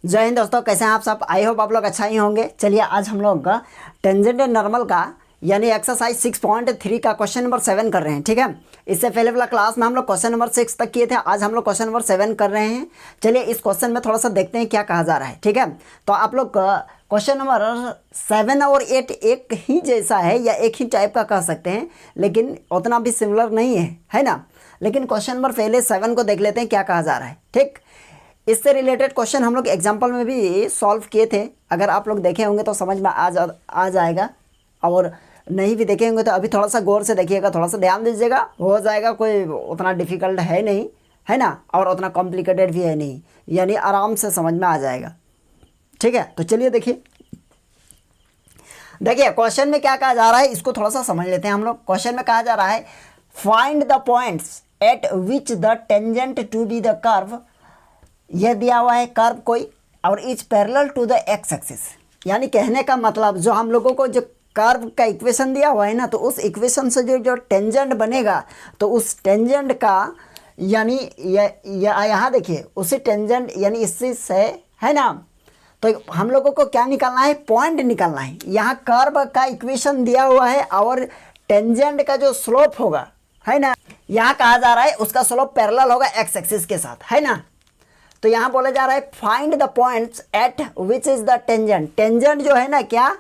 जय हिंद दोस्तों, कैसे हैं आप सब। आई होप आप लोग अच्छा ही होंगे। चलिए आज हम लोग टेंजेंट एंड नॉर्मल का यानी एक्सरसाइज 6.3 का क्वेश्चन नंबर 7 कर रहे हैं। ठीक है, इससे पहले वाला क्लास में हम लोग क्वेश्चन नंबर 6 तक किए थे। आज हम लोग क्वेश्चन नंबर 7 कर रहे हैं। चलिए इस क्वेश्चन में थोड़ा सा देखते हैं क्या कहा जा रहा है। ठीक है, तो आप लोग क्वेश्चन नंबर 7 और 8 एक ही जैसा है या एक ही टाइप का कह सकते हैं, लेकिन उतना भी सिमिलर नहीं है ना। लेकिन क्वेश्चन नंबर पहले 7 को देख लेते हैं क्या कहा जा रहा है। ठीक, इससे रिलेटेड क्वेश्चन हम लोग एग्जाम्पल में भी सॉल्व किए थे। अगर आप लोग देखे होंगे तो समझ में आ जाएगा, और नहीं भी देखे होंगे तो अभी थोड़ा सा गौर से देखिएगा, थोड़ा सा ध्यान दीजिएगा, हो जाएगा। कोई उतना डिफ़िकल्ट है नहीं, है ना, और उतना कॉम्प्लिकेटेड भी है नहीं, यानी आराम से समझ में आ जाएगा। ठीक है, तो चलिए देखिए क्वेश्चन में क्या कहा जा रहा है, इसको थोड़ा सा समझ लेते हैं हम लोग। क्वेश्चन में कहा जा रहा है find the points at which the tangent to be the curve. यह दिया हुआ है कर्व कोई और is parallel to the x axis. यानी कहने का मतलब जो हम लोगों को जो कर्व का इक्वेशन दिया हुआ है ना, तो उस इक्वेशन से जो टेंजेंट बनेगा, तो उस टेंजेंट का यानी यहाँ देखिए उसी टेंजेंट यानी इससे से, है ना, तो हम लोगों को क्या निकालना है, पॉइंट निकालना है। यहाँ कर्व का इक्वेशन दिया हुआ है और टेंजेंट का जो स्लोप होगा, है ना, यहाँ कहा जा रहा है उसका स्लोप पैरेलल होगा एक्स एक्सिस के साथ, है ना। तो यहाँ बोला जा रहा है find the points at which is the tangent. Tangent जो है ना क्या,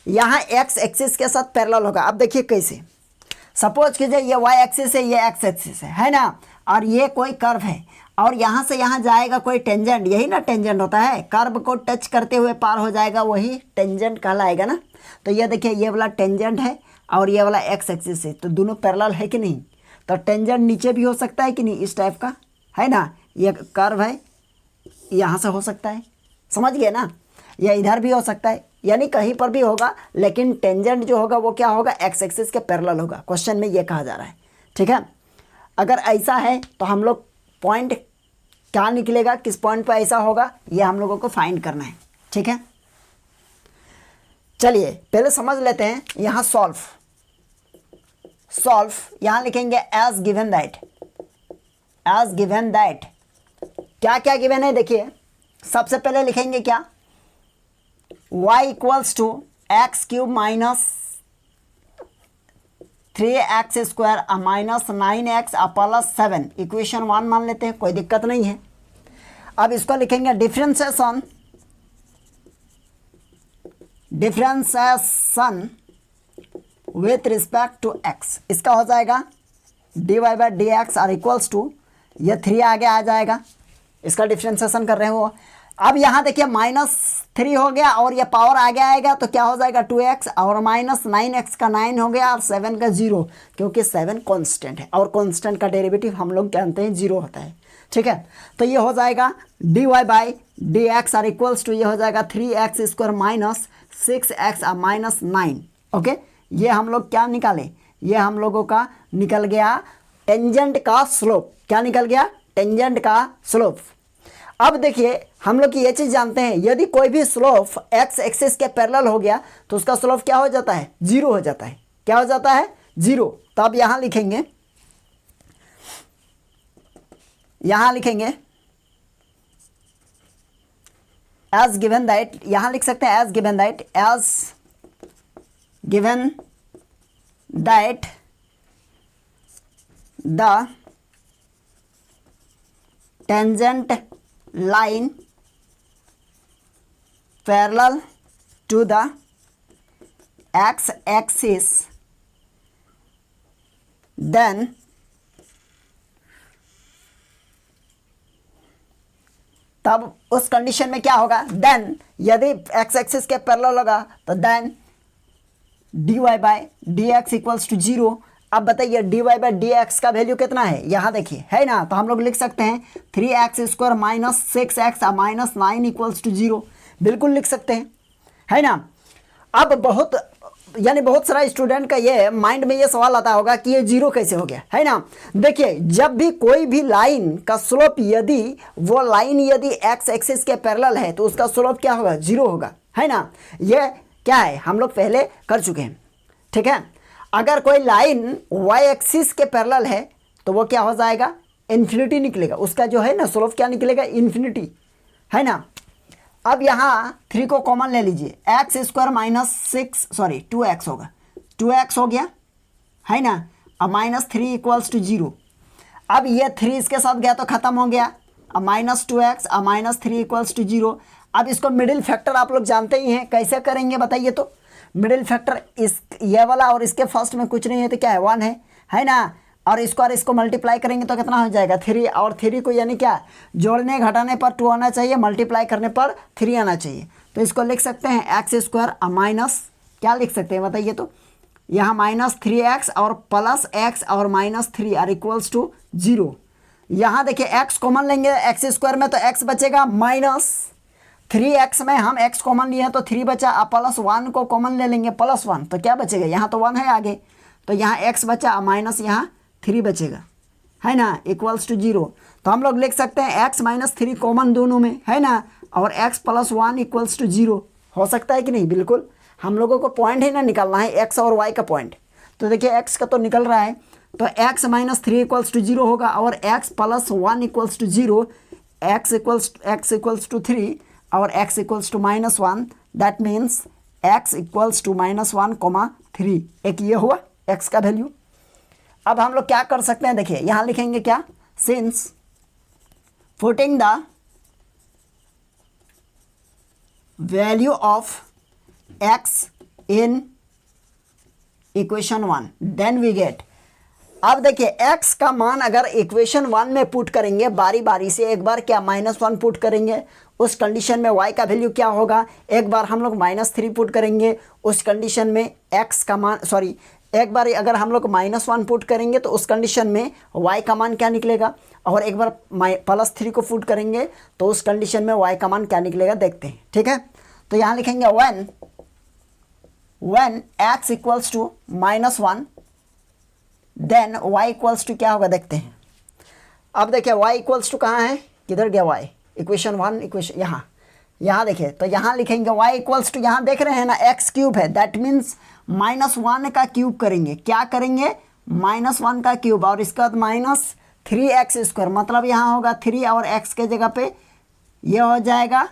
यहाँ एक्स एक्सिस के साथ पैरेलल होगा। अब देखिए कैसे, सपोज कीजिए ये वाई एक्सिस है, ये एक्स एक्सिस है ना, और ये कोई कर्व है और यहाँ से यहाँ जाएगा कोई टेंजेंट। यही ना टेंजेंट होता है, कर्व को टच करते हुए पार हो जाएगा, वही टेंजेंट कहलाएगा ना। तो ये देखिए ये वाला टेंजेंट है और ये वाला एक्स एक्सिस है, तो दोनों पैरेलल है कि नहीं। तो टेंजेंट नीचे भी हो सकता है कि नहीं, इस टाइप का, है ना। ये कर्व है, यहाँ से हो सकता है, समझ गए ना। या इधर भी हो सकता है, यानी कहीं पर भी होगा, लेकिन टेंजेंट जो होगा वो क्या होगा, एक्स एक्सिस के पैरेलल होगा। क्वेश्चन में ये कहा जा रहा है। ठीक है, अगर ऐसा है तो हम लोग पॉइंट क्या निकलेगा, किस पॉइंट पर ऐसा होगा, ये हम लोगों को फाइंड करना है। ठीक है, चलिए पहले समझ लेते हैं। यहाँ सॉल्व यहाँ लिखेंगे एज गिवन दैट। क्या क्या गिवन है देखिए, सबसे पहले लिखेंगे क्या, y equals to x cube minus 3x square minus 9x plus 7, equation 1 मान लेते हैं, कोई दिक्कत नहीं है। अब इसको लिखेंगे differentiation with respect to x। इसका हो जाएगा dy by d x are equals to, ये 3 आगे आ जाएगा, इसका डिफ्रेंसिएशन कर रहे हो। अब यहाँ देखिए -3 हो गया और ये पावर आगे आएगा तो क्या हो जाएगा 2x, और माइनस 9x का 9 हो गया और 7 का 0, क्योंकि 7 कांस्टेंट है और कांस्टेंट का डेरिवेटिव हम लोग जानते हैं 0 होता है। ठीक है, तो ये हो जाएगा dy by d x are equals to, ये हो जाएगा 3x square minus 6x minus 9। Okay, ये हम लोग क्या निकाले, ये हम लोगों का निकल गया टेंजेंट का स्लोप। क्या निकल गया, टेंजेंट का स्लोप। अब देखिए हम लोग ये चीज़ जानते हैं, यदि कोई भी स्लोप एक्स एक्सिस के पैरेलल हो गया तो उसका स्लोप क्या हो जाता है, 0 हो जाता है। क्या हो जाता है, 0। तो अब यहाँ लिखेंगे एज गिवन दैट, यहाँ लिख सकते हैं as given that the tangent line parallel to the x axis, then तब उस कंडीशन में क्या होगा, देन यदि x एक्सिस के पैरेलल होगा तो then dy by d x equals to 0। अब बताइए dy बाई डी एक्स का वैल्यू कितना है, यहाँ देखिए, है ना। तो हम लोग लिख सकते हैं 3x square minus 6x minus 9 equals to 0, बिल्कुल लिख सकते हैं, है ना। अब बहुत सारा स्टूडेंट का ये माइंड में ये सवाल आता होगा कि ये 0 कैसे हो गया, है ना। देखिए जब भी कोई भी लाइन का स्लोप, यदि वो लाइन यदि एक्स एक्सिस के पैरेलल है तो उसका स्लोप क्या होगा, 0 होगा, है ना। ये क्या है, हम लोग पहले कर चुके हैं। ठीक है, अगर कोई लाइन वाई एक्सिस के पैरेलल है तो वो क्या हो जाएगा, इन्फिनिटी निकलेगा, उसका जो है ना स्लोप क्या निकलेगा, इन्फिनिटी, है ना। अब यहाँ 3 को कॉमन ले लीजिए, x square minus 6 sorry 2x होगा, 2x हो गया है ना। अब माइनस 3 इक्वल्स टू 0। अब ये 3 इसके साथ गया तो खत्म हो गया। अब माइनस 2x, अब माइनस 3 इक्वल्स टू 0। अब इसको मिडिल फैक्टर आप लोग जानते ही हैं, कैसे करेंगे बताइए। तो मिडिल फैक्टर इस ये वाला और इसके फर्स्ट में कुछ नहीं है तो क्या है 1 है ना। और इसको मल्टीप्लाई करेंगे तो कितना हो जाएगा 3, और 3 को यानी क्या जोड़ने घटाने पर 2 आना चाहिए, मल्टीप्लाई करने पर 3 आना चाहिए। तो इसको लिख सकते हैं एक्स स्क्वायर माइनस क्या लिख सकते हैं बताइए। तो यहाँ माइनस 3x और प्लस x और माइनस 3 आर इक्वल्स टू 0। यहाँ देखिए x कॉमन लेंगे एक्स स्क्वायर में तो x बचेगा माइनस 3x में हम x कॉमन लिए हैं तो 3 बचा। अब प्लस 1 को कॉमन ले लेंगे प्लस 1 तो क्या बचेगा, यहाँ तो 1 है आगे तो यहाँ x बचा माइनस यहाँ 3 बचेगा है ना, इक्वल्स टू 0। तो हम लोग लिख सकते हैं x माइनस 3 कॉमन दोनों में है ना, और x प्लस 1 इक्वल्स टू 0। हो सकता है कि नहीं, बिल्कुल। हम लोगों को पॉइंट ही ना निकालना है x और y का पॉइंट। तो देखिए x का तो निकल रहा है तो x माइनस 3 इक्वल्स टू 0 होगा, और x plus 1 equals to 0, x equals to 3 और x equals to minus 1। That means x equals to minus 1 comma 3। एक ये हुआ x का वैल्यू। अब हम लोग क्या कर सकते हैं, देखिए यहाँ लिखेंगे क्या, since putting the value of x in equation 1 then we get. अब देखिए x का मान अगर इक्वेशन 1 में पुट करेंगे बारी बारी से, एक बार क्या -1 पुट करेंगे, उस कंडीशन में y का वैल्यू क्या होगा, एक बार हम लोग -3 पुट करेंगे, उस कंडीशन में x का मान सॉरी एक बार अगर हम लोग -1 पुट करेंगे तो उस कंडीशन में y का मान क्या निकलेगा, और एक बार +3 को पुट करेंगे तो उस कंडीशन में y का मान क्या निकलेगा देखते हैं। ठीक है, तो यहाँ लिखेंगे when x equals to -1 then y equals to क्या होगा देखते हैं। अब देखिए y इक्वल्स टू कहाँ है, किधर गया y, इक्वेशन 1 इक्वेशन यहाँ देखिए, तो यहाँ लिखेंगे y इक्वल्स टू, यहाँ देख रहे हैं ना x क्यूब है, दैट मीन्स -1 का क्यूब करेंगे, क्या करेंगे -1 का क्यूब, और इसके बाद -3x², मतलब यहाँ होगा 3 और x के जगह पे ये हो जाएगा,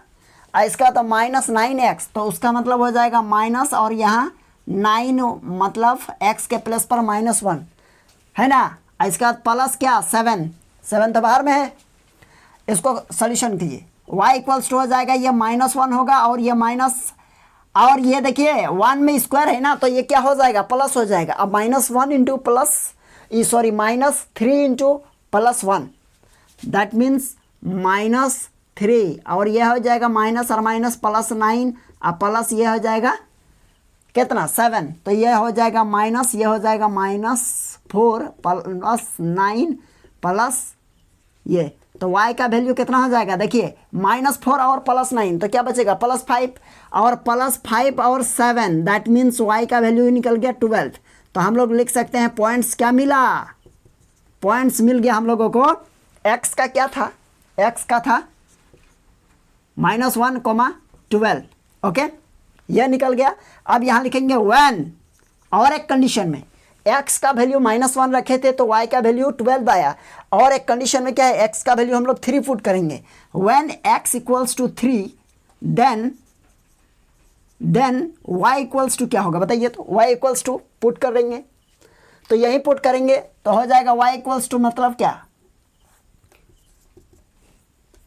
इसका तो -9x, तो उसका मतलब हो जाएगा माइनस, और यहाँ 9 मतलब x के प्लस पर -1 है ना, इसका प्लस क्या 7 तो बाहर में है। इसको सोल्यूशन कीजिए, y इक्वल्स टू हो जाएगा ये -1 होगा, और ये माइनस, और ये देखिए 1 में स्क्वायर है ना तो ये क्या हो जाएगा प्लस हो जाएगा। अब -1 into plus sorry -3 into +1 that means -3, और यह हो जाएगा माइनस और माइनस +9, अब प्लस ये हो जाएगा कितना 7, तो यह हो जाएगा माइनस, ये हो जाएगा -4 +9 प्लस ये, तो y का वैल्यू कितना हो जाएगा देखिए -4 और +9 तो क्या बचेगा +5, और +5 और 7 दैट मीन्स y का वैल्यू निकल गया 12। तो हम लोग लिख सकते हैं पॉइंट्स क्या मिला, पॉइंट्स मिल गया हम लोगों को। x का क्या था, x का था -1, 12, ओके यह निकल गया। अब यहाँ लिखेंगे when, और एक कंडीशन में x का वैल्यू -1 रखे थे तो y का वैल्यू 12 आया, और एक कंडीशन में क्या है x का वैल्यू हम लोग 3 पुट करेंगे। when x equals to 3 then y equals to क्या होगा बताइए। तो y इक्वल्स टू पुट करेंगे, तो यही पुट करेंगे तो हो जाएगा y इक्वल्स टू मतलब क्या,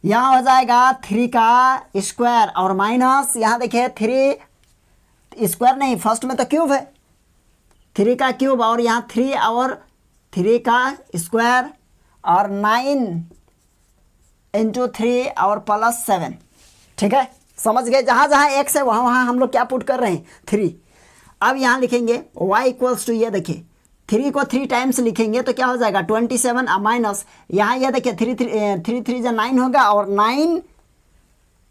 यहाँ हो जाएगा 3 का स्क्वायर और माइनस, यहाँ देखिए 3 स्क्वायर नहीं फर्स्ट में तो क्यूब है, 3 का क्यूब, और यहाँ 3 और 3 का स्क्वायर, और 9 इंटू 3 और +7। ठीक है, समझ गए, जहाँ जहाँ x है वहाँ वहाँ हम लोग क्या पुट कर रहे हैं 3। अब यहाँ लिखेंगे y इक्वल्स टू, ये देखिए 3 को 3 टाइम्स लिखेंगे तो क्या हो जाएगा 27, माइनस यहाँ ये देखिए 3 3 जा 9 होगा, और 9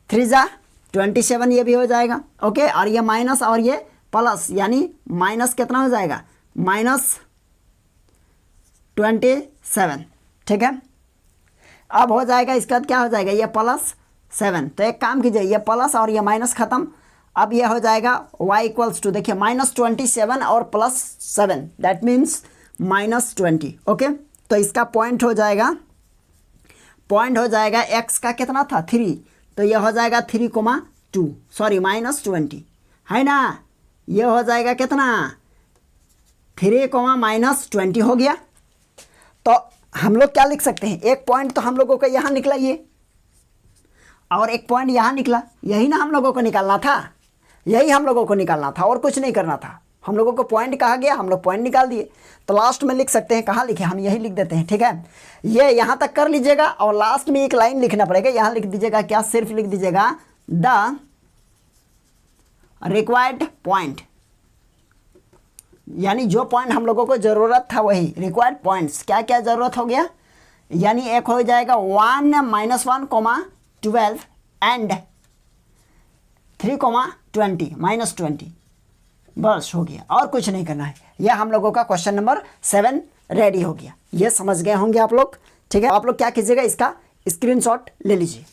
3 जा 27 ये भी हो जाएगा, ओके, और ये माइनस और ये प्लस, यानी माइनस कितना हो जाएगा -27। ठीक है, अब हो जाएगा इसका क्या हो जाएगा ये +7, तो एक काम कीजिए ये प्लस और ये माइनस ख़त्म, अब ये हो जाएगा y इक्वल्स टू देखिए -27 और +7 दैट मीन्स -20, ओके। तो इसका पॉइंट हो जाएगा x का कितना था 3, तो ये हो जाएगा 3, 2 सॉरी -20 है ना। ये हो जाएगा कितना 3 -20 हो गया। तो हम लोग क्या लिख सकते हैं, एक पॉइंट तो हम लोगों को यहाँ निकला ये, और एक पॉइंट यहाँ निकला, यही ना हम लोगों को निकालना था, यही हम लोगों को निकालना था और कुछ नहीं करना था। हम लोगों को पॉइंट कहा गया, हम लोग पॉइंट निकाल दिए। तो लास्ट में लिख सकते हैं, कहाँ लिखे, हम यही लिख देते हैं, ठीक है। ये यहाँ तक कर लीजिएगा और लास्ट में एक लाइन लिखना पड़ेगा, यहाँ लिख दीजिएगा क्या, सिर्फ लिख दीजिएगा द रिक्वायर्ड पॉइंट, यानी जो पॉइंट हम लोगों को ज़रूरत था वही रिक्वायर्ड पॉइंट्स। क्या क्या ज़रूरत हो गया, यानी एक हो जाएगा 1 -1 12 एंड 3 20 -20, बस हो गया और कुछ नहीं करना है। यह हम लोगों का क्वेश्चन नंबर 7 रेडी हो गया। ये समझ गए होंगे आप लोग, ठीक है। आप लोग क्या कीजिएगा, इसका स्क्रीनशॉट ले लीजिए।